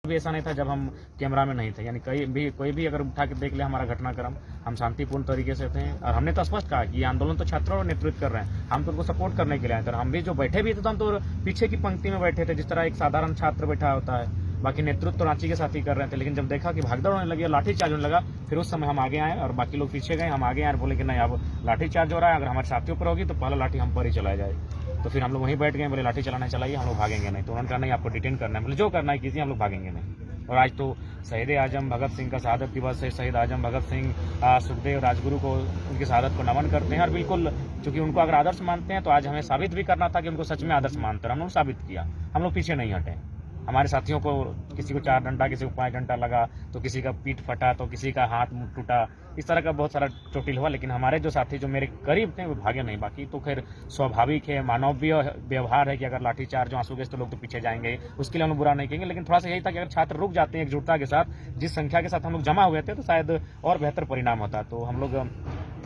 भी ऐसा नहीं था जब हम कैमरा में नहीं थे, यानी कोई भी अगर उठा के देख ले हमारा घटनाक्रम, हम शांतिपूर्ण तरीके से थे। और हमने तो स्पष्ट कहा कि ये आंदोलन तो छात्रों ने नेतृत्व कर रहे हैं, हम तो उनको सपोर्ट करने के लिए आए थे। हम भी जो बैठे भी थे तो हम तो पीछे की पंक्ति में बैठे थे, जिस तरह एक साधारण छात्र बैठा होता है। बाकी नेतृत्व तो रांची के साथ ही कर रहे थे, लेकिन जब देखा कि भागदौड़ होने लगी, लाठीचार्ज होने लगा, फिर उस समय हम आगे आए और बाकी लोग पीछे गए। हम आगे आए और बोले कि नहीं, अब लाठीचार्ज हो रहा है, अगर हमारे साथियों पर होगी तो पहला लाठी हम पर ही चलाया जाए। तो फिर हम लोग वहीं बैठ गए, बोले लाठी चलाना चलाइए, हम लोग भागेंगे नहीं। तो उन्होंने कहा नहीं, आपको डिटेन करना है, बोले जो करना है कीजिए, हम लोग भागेंगे नहीं। और आज तो शहीद आजम भगत सिंह का शहादत दिवस है। शहीद आजम भगत सिंह सुखदेव राजगुरु को, उनकी शहादत को नमन करते हैं। और बिल्कुल चूंकि उनको अगर आदर्श मानते हैं तो आज हमें साबित भी करना था कि उनको सच में आदर्श मानते हैं। हम लोग साबित किया, हम लोग पीछे नहीं हटे। हमारे साथियों को किसी को 4 डंडा, किसी को 5 डंडा लगा, तो किसी का पीठ फटा, तो किसी का हाथ टूटा, इस तरह का बहुत सारा चोटिल हुआ। लेकिन हमारे जो साथी जो मेरे करीब थे वो भागे नहीं। बाकी तो खैर स्वाभाविक है, मानवीय व्यवहार है कि अगर लाठीचार्ज जो आंसू गैस तो लोग तो पीछे जाएंगे, उसके लिए हम लोग बुरा नहीं कहेंगे। लेकिन थोड़ा सा यही था कि अगर छात्र रुक जाते हैं एकजुटता के साथ, जिस संख्या के साथ हम लोग जमा हुए थे, तो शायद और बेहतर परिणाम होता। तो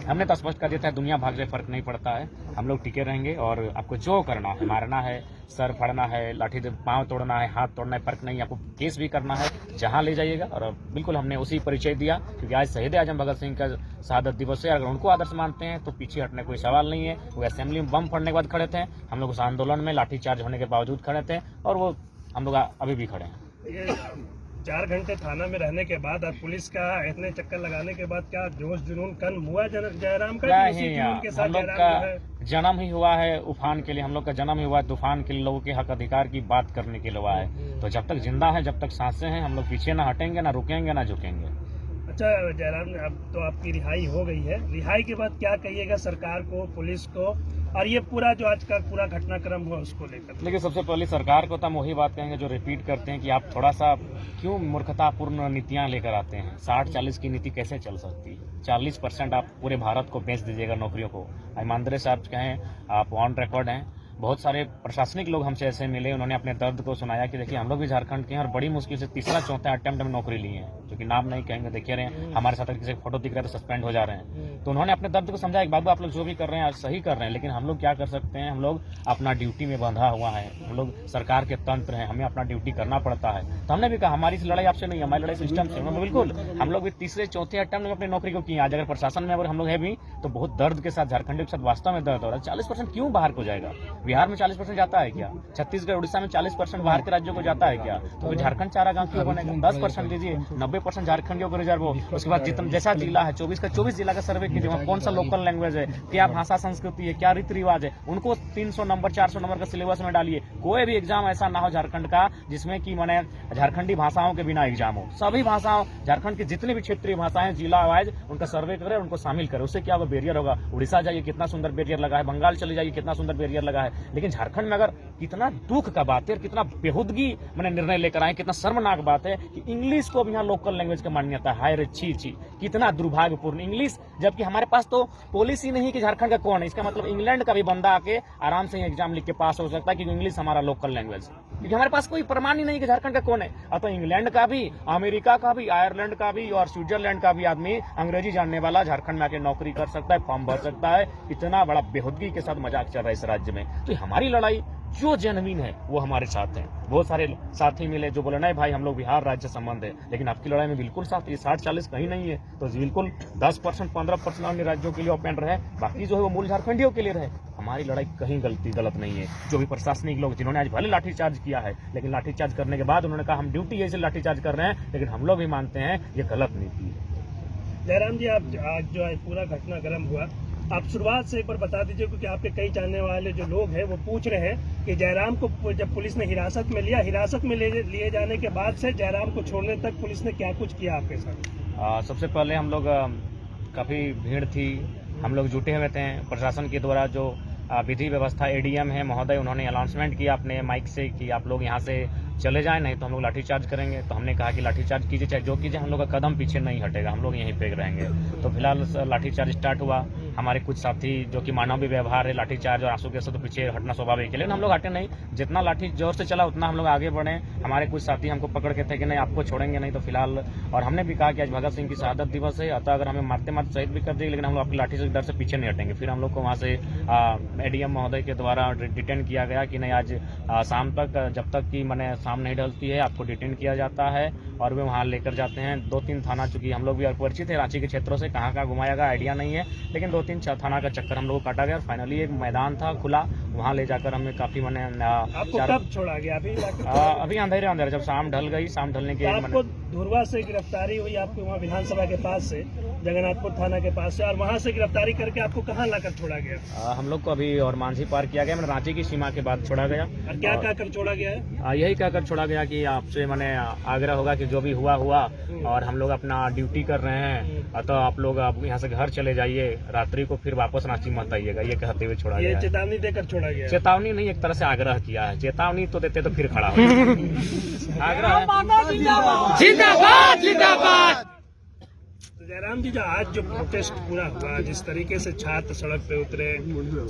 हमने तो स्पष्ट कर दिया था, दुनिया भाग जाए फर्क नहीं पड़ता है, हम लोग टिके रहेंगे। और आपको जो करना है, मारना है, सर फाड़ना है, लाठी से पांव तोड़ना है, हाथ तोड़ना है, फर्क नहीं, आपको केस भी करना है, जहां ले जाइएगा। और बिल्कुल हमने उसी परिचय दिया, क्योंकि आज शहीद आजम भगत सिंह का शहादत दिवस है। अगर उनको आदर्श मानते हैं तो पीछे हटने कोई सवाल नहीं है। वो असेंबली में बम फोड़ने के बाद खड़े थे, हम लोग उस आंदोलन में लाठीचार्ज होने के बावजूद खड़े थे, और वो हम लोग अभी भी खड़े हैं। 4 घंटे थाना में रहने के बाद और पुलिस का इतने चक्कर लगाने के बाद क्या जोश जुनून कल हुआ जयराम का? हम लोग का जन्म ही हुआ है उफान के लिए, हम लोग का जन्म ही हुआ है तूफान के लिए, लोगों के हक अधिकार की बात करने के लिए हुआ है। तो जब तक जिंदा है, जब तक सांसें हैं, हम लोग पीछे ना हटेंगे, ना रुकेंगे, ना झुकेंगे। अच्छा जयराम, अब तो आपकी रिहाई हो गई है, रिहाई के बाद क्या कहिएगा सरकार को, पुलिस को, और ये पूरा जो आज का पूरा घटनाक्रम हुआ उसको लेकर? देखिए, सबसे पहले सरकार को तो हम वही बात कहेंगे जो रिपीट करते हैं कि आप थोड़ा सा क्यों मूर्खतापूर्ण नीतियां लेकर आते हैं। 60-40 की नीति कैसे चल सकती है? 40% आप पूरे भारत को बेच दीजिएगा नौकरियों को। ईमानदारी से आप कहें, आप ऑन रिकॉर्ड हैं। बहुत सारे प्रशासनिक लोग हमसे ऐसे मिले, उन्होंने अपने दर्द को सुनाया कि देखिए हम लोग भी झारखंड के हैं और बड़ी मुश्किल से तीसरा चौथा अटेम्प्ट में नौकरी ली है, जो कि नाम नहीं कहेंगे, देखिए रहे हैं हमारे साथ किसी फोटो दिख रहा है तो सस्पेंड हो जा रहे हैं। तो उन्होंने अपने दर्द को समझाया कि बाबू आप लोग जो भी कर रहे हैं सही कर रहे हैं, लेकिन हम लोग क्या कर सकते हैं, हम लोग अपना ड्यूटी में बंधा हुआ है, हम लोग सरकार के तंत्र हैं, हमें अपना ड्यूटी करना पड़ता है। तो हमने भी कहा हमारी लड़ाई आपसे नहीं, हमारी लड़ाई सिस्टम से। बिल्कुल हम लोग भी तीसरे चौथे अटेम्प्ट में अपनी नौकरी को किए। आज अगर प्रशासन में अगर हम लोग है भी तो बहुत दर्द के साथ, झारखंड के साथ वास्तव में दर्द हो रहा है। 40% क्यों बाहर को जाएगा? बिहार में 40% जाता है क्या? छत्तीसगढ़ उड़ीसा में 40% बाहर के राज्यों को जाता है क्या? तो झारखंड चारा गांव क्यों बनेगा? 10% दीजिए, 90% झारखंडियों को रिजर्व हो। उसके बाद जितना जैसा जिला है 24 का 24 जिला का सर्वे कीजिए, वहाँ कौन सा लोकल लैंग्वेज है, क्या भाषा संस्कृति है, क्या रीति रिवाज है, उनको 300 नंबर 400 नंबर का सिलेबस में डालिए। कोई भी एग्जाम ऐसा ना हो झारखंड का जिसमें कि माने झारखंडी भाषाओं के बिना एग्जाम हो। सभी भाषाओं, झारखंड की जितनी भी क्षेत्रीय भाषाएं जिला वाइज उनका सर्वे करे, उनको शामिल करे। उससे क्या होगा? बैरियर होगा। उड़ीसा जाइए कितना सुंदर बैरियर लगा है, बंगाल चले जाइए कितना सुंदर बैरियर लगा है। लेकिन झारखंड में अगर कितना दुख का बात है और कितना बेहुदगी मैंने निर्णय लेकर आए, कितना शर्मनाक बात है कि इंग्लिश को भी यहाँ लोकल लैंग्वेज का मान्यता है। रे छी, कितना दुर्भाग्यपूर्ण इंग्लिश, जबकि हमारे पास तो पॉलिसी नहीं कि झारखंड का कौन है। इसका मतलब इंग्लैंड का भी बंदा आके आराम से एग्जाम लिख के पास हो सकता है, क्योंकि इंग्लिश हमारा लोकल लैंग्वेज है। क्योंकि हमारे पास कोई प्रमाण ही नहीं कि झारखंड का कौन है। अब तो इंग्लैंड का भी, अमेरिका का भी, आयरलैंड का भी और स्विट्जरलैंड का भी आदमी अंग्रेजी जानने वाला झारखंड में आके नौकरी कर सकता है, फॉर्म भर सकता है। इतना बड़ा बेहुदगी के साथ मजाक चल रहा है इस राज्य में। तो हमारी लड़ाई जो जेन्युइन है वो हमारे साथ है। बहुत सारे साथी मिले जो बोले नहीं भाई हम लोग बिहार राज्य संबंध है, लेकिन आपकी लड़ाई में बिल्कुल साथ, ये 60-40 कहीं नहीं है। तो बिल्कुल 10% 15% अन्य राज्यों के लिए ओपन रहे, बाकी जो है वो मूल झारखंडियों के लिए रहे। हमारी लड़ाई कहीं गलत नहीं है। जो भी प्रशासनिक लोग जिन्होंने आज भले लाठीचार्ज किया है, लेकिन लाठीचार्ज करने के बाद उन्होंने कहा हम ड्यूटी ऐसे लाठीचार्ज कर रहे हैं, लेकिन हम लोग भी मानते हैं ये गलत नीति है। जयराम जी, आप आज जो है पूरा घटनाक्रम हुआ, आप शुरुआत से एक बार बता दीजिए, क्योंकि आपके कई जानने वाले जो लोग हैं वो पूछ रहे हैं कि जयराम को जब पुलिस ने हिरासत में लिया, हिरासत में लिए जाने के बाद से जयराम को छोड़ने तक पुलिस ने क्या कुछ किया आपके साथ? सबसे पहले हम लोग काफ़ी भीड़ थी, हम लोग जुटे हुए थे। प्रशासन के द्वारा जो विधि व्यवस्था एडीएम है महोदय, उन्होंने अनाउंसमेंट किया अपने माइक से कि आप लोग यहाँ से चले जाएं, नहीं तो हम लोग लाठीचार्ज करेंगे। तो हमने कहा कि लाठीचार्ज कीजिए, चाहे जो कीजिए, हम लोग का कदम पीछे नहीं हटेगा, हम लोग यहीं पे रहेंगे। तो फिलहाल लाठीचार्ज स्टार्ट हुआ। हमारे कुछ साथी जो कि मानवीय व्यवहार है, लाठीचार्ज और आंसू गैस से तो पीछे हटना स्वाभाविक है, लेकिन हम लोग हटे नहीं। जितना लाठी जोर से चला उतना हम लोग आगे बढ़े। हमारे कुछ साथी हमको पकड़ के थे कि नहीं आपको छोड़ेंगे नहीं, तो फिलहाल और हमने भी कहा कि आज भगत सिंह की शहादत दिवस है, अतः अगर हमें मारते मारते शहीद भी कर देंगे लेकिन हम लोग आपकी लाठी से डर से पीछे नहीं हटेंगे। फिर हम लोग को वहाँ से एडीएम महोदय के द्वारा डिटेन किया गया कि नहीं आज शाम तक, जब तक कि मैंने शाम नहीं ढलती है आपको डिटेन किया जाता है, और वे वहाँ लेकर जाते हैं 2-3 थाना। चूंकि हम लोग भी परिचित है रांची के क्षेत्रों से, कहाँ कहाँ घुमाया गया आइडिया नहीं है, लेकिन 2-3 थाना का चक्कर हम लोग को काटा गया। फाइनली एक मैदान था खुला, वहाँ ले जाकर हमें काफी मैंने आपको कब छोड़ा गया? अभी अंधेरे जब शाम ढल गई, शाम ढलने के आपको धुरवा से गिरफ्तारी हुई, आपको वहाँ विधानसभा के पास से, जगन्नाथपुर थाना के पास से, और वहाँ से गिरफ्तारी करके आपको कहाँ लाकर छोड़ा गया? हम लोग को अभी और मांझी पार किया गया, मैंने रांची की सीमा के बाद छोड़ा गया। और क्या कहकर छोड़ा गया है? यही कहकर छोड़ा गया कि आपसे मैंने आग्रह होगा कि जो भी हुआ और हम लोग अपना ड्यूटी कर रहे हैं, अतः आप लोग यहाँ से घर चले जाइए, रात्रि को फिर वापस रांची मत आइएगा, ये कहते हुए छोड़ा गया। चेतावनी देकर छोड़ा गया? चेतावनी नहीं, एक तरह से आग्रह किया है। चेतावनी तो देते तो फिर खड़ा हो। आग्रह जिंदाबाद जिंदाबाद। जयराम जी, जो आज जो प्रोटेस्ट पूरा हुआ, जिस तरीके से छात्र सड़क पे उतरे,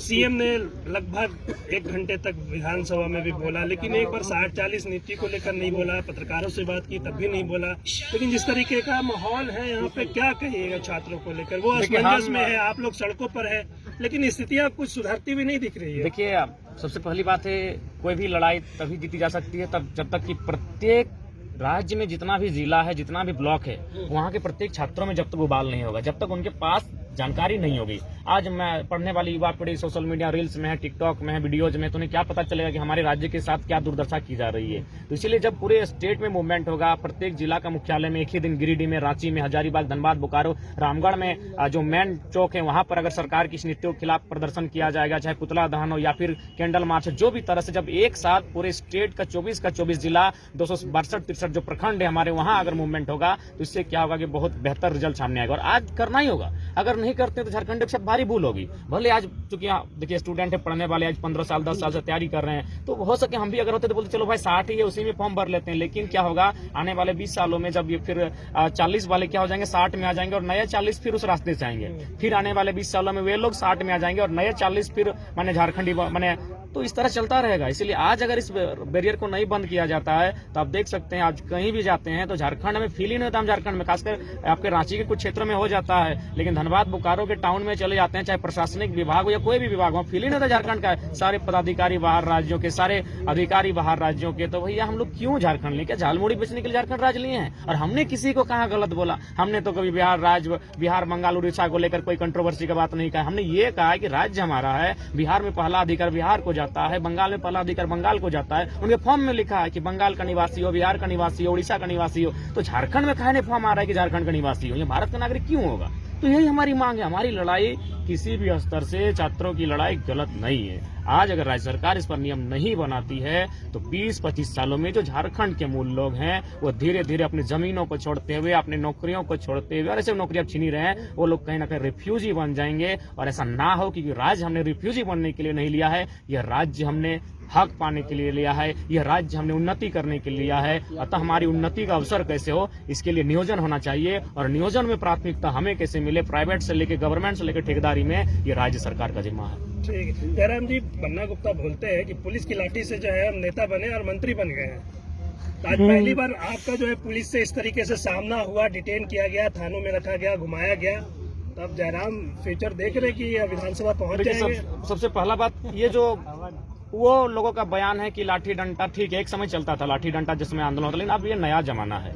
सीएम ने लगभग 1 घंटे तक विधानसभा में भी बोला, लेकिन एक बार 60-40 नीति को लेकर नहीं बोला, पत्रकारों से बात की तब भी नहीं बोला। लेकिन जिस तरीके का माहौल है यहाँ पे, क्या कहिएगा छात्रों को लेकर? वो असमंजस में है, आप लोग सड़कों पर है, लेकिन स्थितियाँ कुछ सुधरती भी नहीं दिख रही है। देखिए, सबसे पहली बात है, कोई भी लड़ाई तभी जीती जा सकती है तब जब तक कि प्रत्येक राज्य में जितना भी जिला है, जितना भी ब्लॉक है, वहाँ के प्रत्येक छात्रों में जब तक उबाल नहीं होगा, जब तक उनके पास जानकारी नहीं होगी। आज मैं पढ़ने वाली युवा पीढ़ी सोशल मीडिया रील्स में है, टिकटॉक में है, वीडियोज में, तो उन्हें क्या पता चलेगा कि हमारे राज्य के साथ क्या दुर्दशा की जा रही है। तो इसीलिए जब पूरे स्टेट में मूवमेंट होगा, प्रत्येक जिला का मुख्यालय में एक ही दिन, गिरिडीह में, रांची में, हजारीबाग, धनबाद, बोकारो, रामगढ़ में जो मेन चौक है वहां पर अगर सरकार की इस नीतियों के खिलाफ प्रदर्शन किया जाएगा, चाहे पुतला दहन हो या फिर कैंडल मार्च, जो भी तरह से जब एक साथ पूरे स्टेट का 24 जिला, 262-63 जो प्रखंड है हमारे, वहां अगर मूवमेंट होगा तो इससे क्या होगा कि बहुत बेहतर रिजल्ट सामने आएगा। और आज करना ही होगा, अगर नहीं करते तो झारखंड के साथ भारी भूल होगी। भले आज चूंकि देखिए स्टूडेंट है, पढ़ने वाले, आज 15 साल 10 साल से तैयारी कर रहे हैं, तो हो सके हम भी अगर होते तो बोलते चलो भाई 60 ही है, उसी में फॉर्म भर लेते हैं। लेकिन क्या होगा, आने वाले 20 सालों में जब ये फिर 40 वाले क्या हो जाएंगे, 60 में आ जाएंगे, और नए 40 फिर उस रास्ते से आएंगे। फिर आने वाले 20 सालों में वे लोग 60 में आ जाएंगे और नए 40 फिर माने झारखंडी माने, तो इस तरह चलता रहेगा। इसलिए आज अगर इस बैरियर को नहीं बंद किया जाता है तो आप देख सकते हैं आज कहीं भी जाते हैं तो झारखंड में फील ही नहीं होता। हम झारखंड में, खासकर आपके रांची के कुछ क्षेत्रों में हो जाता है, लेकिन धनबाद बोकारो के टाउन में चले जाते हैं, चाहे प्रशासनिक विभाग हो या कोई भी विभाग हो, फील ही नहीं होता झारखंड का। सारे पदाधिकारी बाहर राज्यों के, सारे अधिकारी बाहर राज्यों के, तो भैया हम लोग क्यों झारखंड लिए? क्या झालमुड़ी बेचने के लिए झारखंड राज्य लिए हैं? और हमने किसी को कहाँ गलत बोला? हमने तो कभी बिहार राज्य, बिहार, बंगाल, उड़ीसा को लेकर कोई कंट्रोवर्सी का बात नहीं कहा। हमने ये कहा कि राज्य हमारा है, बिहार में पहला अधिकार बिहार को जाता है, बंगाल में पहला अधिकार बंगाल को जाता है। उनके फॉर्म में लिखा है कि बंगाल का निवासी हो, बिहार का निवासी हो, उड़ीसा का निवासी हो, तो झारखंड में कहने फॉर्म आ रहा है कि झारखंड का निवासी हो, ये भारत का नागरिक क्यों होगा? तो यही हमारी मांग है। हमारी लड़ाई किसी भी स्तर से, छात्रों की लड़ाई गलत नहीं है। आज अगर राज्य सरकार इस पर नियम नहीं बनाती है तो 20-25 सालों में जो झारखंड के मूल लोग हैं वो धीरे धीरे अपनी जमीनों को छोड़ते हुए, अपनी नौकरियों को छोड़ते हुए, और ऐसे नौकरियां छीन ही रहे हैं, वो लोग कहीं ना कहीं रिफ्यूजी बन जाएंगे। और ऐसा ना हो, क्योंकि राज्य हमने रिफ्यूजी बनने के लिए नहीं लिया है, यह राज्य हमने हक पाने के लिए लिया है, यह राज्य हमने उन्नति करने के लिए लिया है। अतः हमारी उन्नति का अवसर कैसे हो, इसके लिए नियोजन होना चाहिए, और नियोजन में प्राथमिकता हमें कैसे मिले, प्राइवेट से लेकर गवर्नमेंट से लेकर ठेकेदारी में, ये राज्य सरकार का जिम्मा है। ठीक है। जयराम जी, बन्ना गुप्ता बोलते हैं कि पुलिस की लाठी से जो है हम नेता बने और मंत्री बन गए हैं। आज पहली बार आपका जो है पुलिस से इस तरीके से सामना हुआ, डिटेन किया गया, थानों में रखा गया, घुमाया गया, तब जयराम फ्यूचर देख रहे कि विधानसभा पहुंच जाएंगे? सबसे पहला बात, ये जो वो लोगों का बयान है कि लाठी डंडा, ठीक है, एक समय चलता था लाठी डंडा जिसमें आंदोलन होता, लेकिन अब ये नया जमाना है।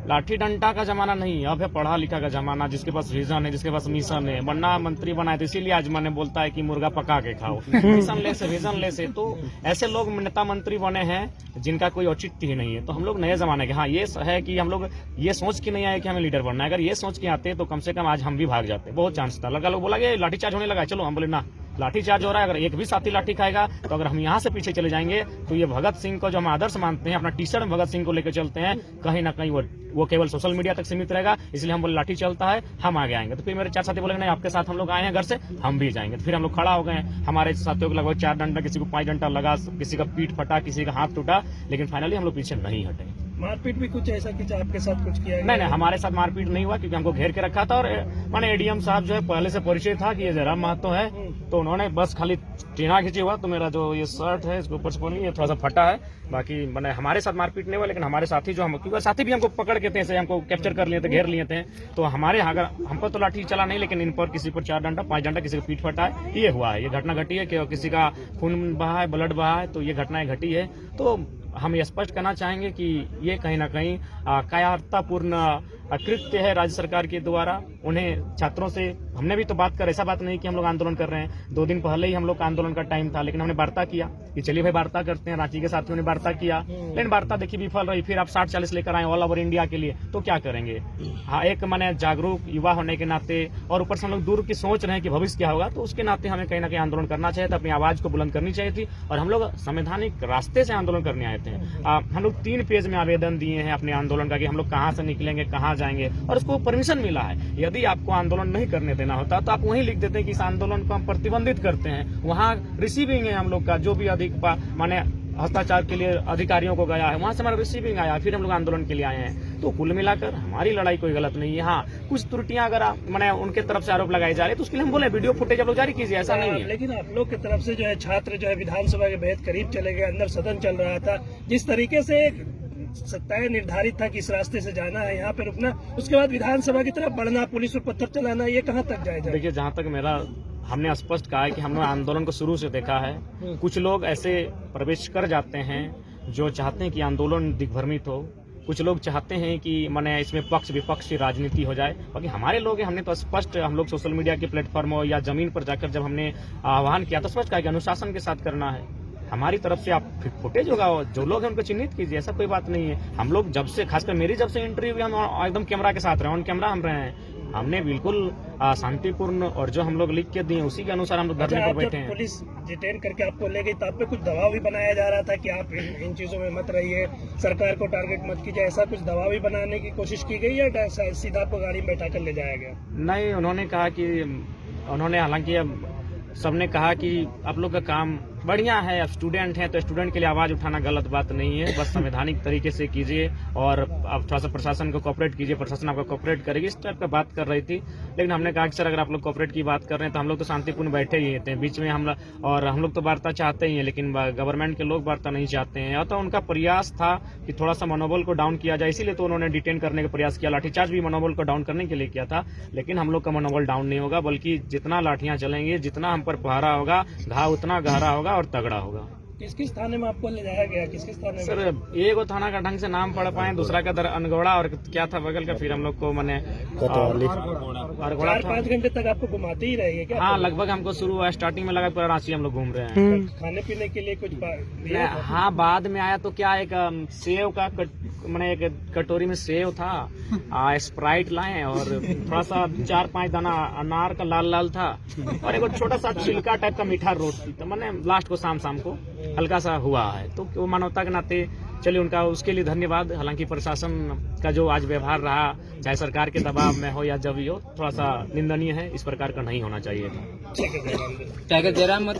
लाठी डंडा का जमाना नहीं, अब है पढ़ा लिखा का जमाना, जिसके पास विजन है, जिसके पास मिशन है। बन्ना मंत्री बनाए तो इसीलिए आज मैंने बोलता है कि मुर्गा पका के खाओ, मिशन ले से, विजन ले से। तो ऐसे लोग नेता मंत्री बने हैं जिनका कोई औचित्य ही नहीं है। तो हम लोग नए जमाने के, हाँ ये है कि हम लोग ये सोच के नहीं आए कि हमें लीडर बनना है। अगर ये सोच के आते तो कम से कम आज हम भी भाग जाते। बहुत चांस था, लड़का लोग बोला कि लाठीचार्ज होने लगा, चलो, हम बोले ना, लाठीचार्ज हो रहा है, अगर एक भी साथी लाठी खाएगा तो अगर हम यहाँ से पीछे चले जाएंगे तो ये भगत सिंह को जो हम आदर्श मानते हैं, अपना टी शर्ट में भगत सिंह को लेकर चलते हैं, कहीं ना कहीं वो केवल सोशल मीडिया तक सीमित रहेगा। इसलिए हम बोले लाठी चलता है, हम आगे आएंगे। तो फिर मेरे 4 साथी बोलेंगे नहीं, आपके साथ हम लोग आए हैं घर से, हम भी जाएंगे। तो फिर हम लोग खड़ा हो गए। हमारे साथियों को लगभग 4 डंडा, किसी को 5 डंडा लगा, किसी का पीठ फटा, किसी का हाथ टूटा, लेकिन फाइनली हम लोग पीछे नहीं हटे। मारपीट भी कुछ ऐसा कि आपके साथ कुछ किया गया? नहीं, हमारे साथ मारपीट नहीं हुआ क्योंकि हमको घेर के रखा था और माने एडीएम साहब जो है पहले से परिचय था कि ये जयराम महतो है, तो उन्होंने बस खाली टीना खींची हुआ। तो मेरा जो ये शर्ट है इसके ऊपर से बोलिए ये थोड़ा सा फटा है, बाकी मैंने हमारे साथ मारपीट नहीं हुआ। लेकिन हमारे साथी जो हम, क्योंकि साथी भी हमको पकड़ के थे, हमको कैप्चर कर लिए थे, घेर लिए थे। तो हमारे यहाँ अगर हम पर तो लाठी चला नहीं, लेकिन इन पर किसी पर 4 डंडा 5 डंडा, किसी का पीठ फटा है, ये हुआ है, ये घटना घटी है कि किसी का खून बहा है, ब्लड बहा है, तो ये घटनाएं घटी है। तो हम ये स्पष्ट करना चाहेंगे कि ये कहीं ना कहीं कायरतापूर्ण कृत्य है राज्य सरकार के द्वारा। उन्हें छात्रों से हमने भी तो बात कर, ऐसा बात नहीं कि हम लोग आंदोलन कर रहे हैं। 2 दिन पहले ही हम लोग का आंदोलन का टाइम था, लेकिन हमने वार्ता किया कि चलिए भाई वार्ता करते हैं। रांची के साथियों ने वार्ता किया, लेकिन वार्ता देखिए विफल रही। फिर आप 60-40 लेकर आए ऑल ओवर इंडिया के लिए, तो क्या करेंगे? हाँ, एक माने जागरूक युवा होने के नाते और ऊपर से हम लोग दूर की सोच रहे हैं कि भविष्य क्या होगा, तो उसके नाते हमें कहीं ना कहीं आंदोलन करना चाहिए था, अपनी आवाज को बुलंद करनी चाहिए थी। और हम लोग संवैधानिक रास्ते से आंदोलन करने आए थे। हम लोग 3 पेज में आवेदन दिए हैं अपने आंदोलन का कि हम लोग कहाँ से निकलेंगे, कहाँ जाएंगे, और उसको परमिशन मिला है। यदि आपको आंदोलन नहीं करने देना होता तो आप वहीं लिख देते हैं कि इस आंदोलन को हम प्रतिबंधित करते हैं। वहाँ रिसीविंग है हम लोग का, जो भी अधिक माने हस्ताक्षर के लिए अधिकारियों को गया है, वहां से हमारा रिसीविंग आया, फिर हम लोग आंदोलन के लिए आए हैं। तो कुल मिलाकर हमारी लड़ाई कोई गलत नहीं है। हाँ, कुछ त्रुटियां अगर मैंने उनके तरफ से आरोप लगाए जा रहे तो उसके लिए हम बोले वीडियो फुटेज आप लोग जारी कीजिए, ऐसा नहीं है। लेकिन आप लोग की तरफ से जो है छात्र जो है विधानसभा के बेहद करीब चले गए, अंदर सदन चल रहा था, जिस तरीके से तय निर्धारित था कि इस रास्ते से जाना है, यहाँ पे रुकना, उसके बाद विधानसभा की तरफ बढ़ना, पुलिस पर पत्थर चलाना, ये कहाँ तक जाएगा? देखिए, जहाँ तक मेरा, हमने स्पष्ट कहा है कि हमने आंदोलन को शुरू से देखा है। कुछ लोग ऐसे प्रवेश कर जाते हैं जो चाहते हैं कि आंदोलन दिग्भ्रमित हो। कुछ लोग चाहते हैं कि माने इसमें पक्ष विपक्ष की राजनीति हो जाए। बाकी हमारे लोग हैं, हमने तो स्पष्ट, हम लोग सोशल मीडिया के प्लेटफॉर्म हो या जमीन पर जाकर जब हमने आह्वान किया तो स्पष्ट कहा कि अनुशासन के साथ करना है। हमारी तरफ से आप फुटेज होगा, जो लोग हैं उनको चिन्हित कीजिए, ऐसा कोई बात नहीं है। हम लोग जब से, खासकर मेरी जब से एंट्री हुई, हम एकदम कैमरा के साथ रहे, ऑन कैमरा हम रहे हैं। हमने बिल्कुल शांतिपूर्ण, और जो हम लोग लिख के दिए उसी के अनुसार हम लोग धरने पर बैठे हैं। पुलिस डिटेन करके आपको ले गई तो आप पे कुछ दबाव भी बनाया जा रहा था कि आप इन चीजों में मत रहिए, सरकार को टारगेट मत कीजिए, ऐसा कुछ दबाव भी बनाने की कोशिश की गई या सीधा आपको गाड़ी में बैठा कर ले जाया गया? नहीं, उन्होंने कहा कि हालांकि सबने कहा कि आप लोग का काम बढ़िया है, अब स्टूडेंट हैं तो स्टूडेंट के लिए आवाज उठाना गलत बात नहीं है, बस संवैधानिक तरीके से कीजिए और आप थोड़ा सा प्रशासन को कोऑपरेट कीजिए, प्रशासन आपको कोऑपरेट करेगी, इस टाइप का बात कर रही थी। लेकिन हमने कहा कि सर अगर आप लोग कोऑपरेट की बात कर रहे हैं तो हम लोग तो शांतिपूर्ण बैठे ही थे बीच में, हम लोग तो वार्ता चाहते ही हैं, लेकिन गवर्नमेंट के लोग वार्ता नहीं चाहते हैं। तो उनका प्रयास था कि थोड़ा सा मनोबल को डाउन किया जाए, इसीलिए तो उन्होंने डिटेन करने का प्रयास किया। लाठीचार्ज भी मनोबल को डाउन करने के लिए किया था, लेकिन हम लोग का मनोबल डाउन नहीं होगा, बल्कि जितना लाठियां चलेंगी, जितना हम पर पहरा होगा, घाव उतना गहरा होगा और तगड़ा होगा। किस किस थाने में आपको ले जाया गया? किस किस थाने में? सर, एगो थाना का ढंग से नाम पढ़ पाए, दूसरा का अनगौड़ा और क्या था बगल का, फिर हम लोग को मैंने 4-5 घंटे तक आपको घुमाते ही रहेंगे क्या? हाँ, लगभग हमको शुरू हुआ, स्टार्टिंग में लगा पूरा रांची हम लोग घूम रहे हैं। खाने पीने के लिए कुछ हाँ, बाद में आया तो क्या, एक सेव का मैंने एक कटोरी में सेव था, स्प्राइट लाए और थोड़ा सा 4-5 दाना अनार का लाल लाल था और एक छोटा सा छिलका टाइप का मीठा रोटी। तो मैंने लास्ट को शाम को हल्का सा हुआ है, तो वो मानवता के नाते चलिए उनका उसके लिए धन्यवाद। हालांकि प्रशासन का जो आज व्यवहार रहा, चाहे सरकार के दबाव में हो या जब भी हो, थोड़ा सा निंदनीय है, इस प्रकार का नहीं होना चाहिए था। जयराम